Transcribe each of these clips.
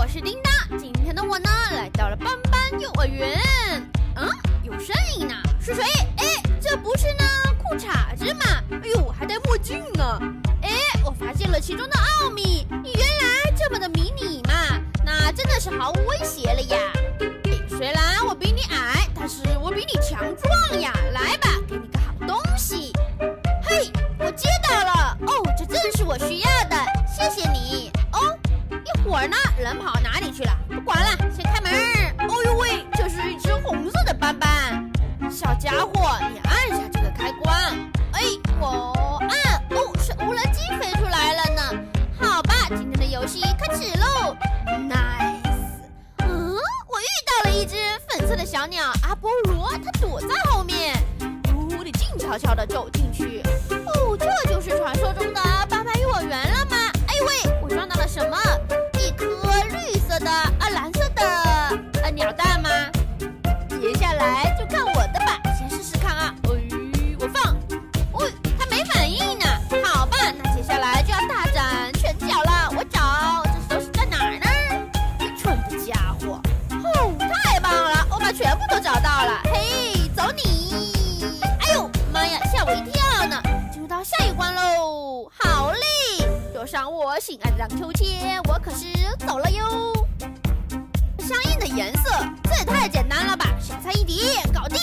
我是叮当。今天的我呢，来到了斑斑幼儿园。有声音呢，是谁？这不是呢裤衩子吗？哎呦，还戴墨镜呢。我发现了其中的奥秘，你原来这么的迷你嘛，那真的是毫无威胁了呀。虽然我比你矮，但是我比你强壮呀。来吧，给你个好东西。嘿，我接到了。这正是我需要的，谢谢你。一会儿呢，人跑哪里去了？不管了，先开门。哦呦喂，这是一只红色的斑斑。小家伙，你按下这个开关。我按。是无人机飞出来了呢。好吧，今天的游戏开始喽。Nice。我遇到了一只粉色的小鸟阿波罗，它躲在后面。我得静悄悄地走进去。这就是传说中的斑斑幼儿园了吗？我撞到了什么？一颗绿色的蓝色的鸟蛋吗？接下来就看我的吧，先试试看啊。我放。它没反应呢。好吧，那接下来就要大展拳脚了。我找，这都是在哪儿呢？愚蠢的家伙！太棒了，我把全部都找到了。嘿，走你！哎呦，妈呀，吓我一跳呢！进入到下一关喽，好嘞！坐上我心爱的荡秋千，我可是走了哟。相应的颜色，这也太简单了吧！小菜一碟，搞定！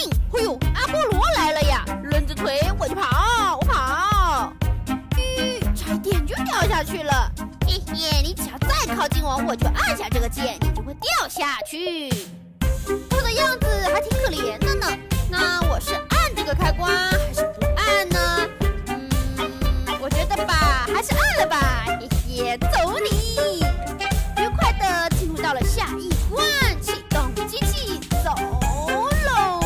阿波罗来了呀！抡着腿我就跑，我跑。差一点就掉下去了。你只要再靠近我，我就按下这个键，你就会掉下去。我的样子还挺可怜的呢。那我是按这个开关还是不按呢？我觉得吧，还是按了吧。走你！愉快的进入到了下一关，启动机器，走喽！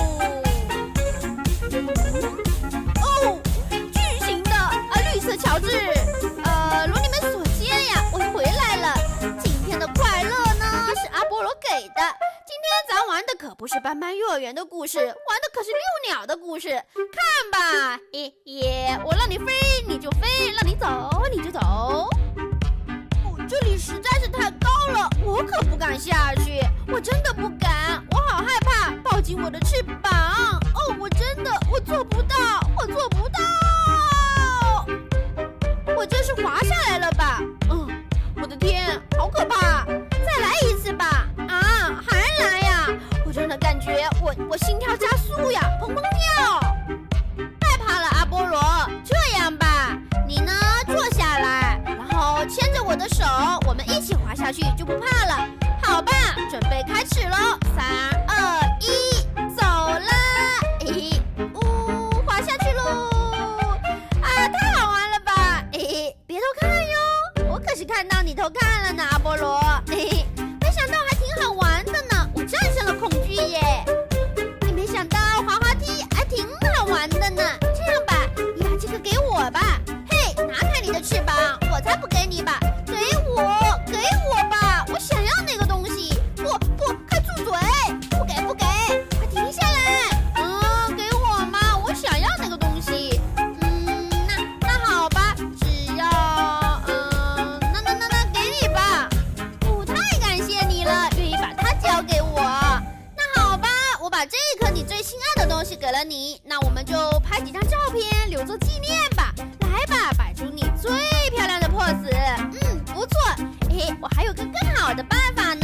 巨型的绿色乔治，如你们所见呀，我回来了。今天的快乐呢，是阿波罗给的。今天咱玩的可不是斑斑幼儿园的故事，玩的可是遛鸟的故事。看吧，我让你飞你就飞，让你走你就走。这里实在是太高了，我可不敢下去，我真的不敢，我好害怕，抱紧我的翅膀。我做不到，我做不到，我这是滑下来了吧？我的天，好可怕！再来一次吧。还来呀？我真的感觉我心跳加速呀，砰砰跳。太怕了，阿波罗。这样吧，你呢坐下来，然后牵着我的手，我们一起滑下去就不怕了。好吧，准备开始喽！3、2、1，走啦！滑下去喽！太好玩了吧！别偷看哟，我可是看到你偷看了呢，阿波罗。没想到还挺好玩的呢，我战胜了恐惧耶！没想到滑滑梯还挺好玩的呢。这样吧，你把这个给我吧。拿开你的翅膀，我才不给你吧！给我吧！我想要那个东西。不，快住嘴！不给，快停下来！给我嘛！我想要那个东西。那好吧，只要那给你吧。太感谢你了，愿意把它交给我。那好吧，我把这颗你最心爱的东西给了你，那我们就拍几张照片留作纪念吧。来吧，摆出你最漂亮的 pose。不错。我还有个更好的办法呢。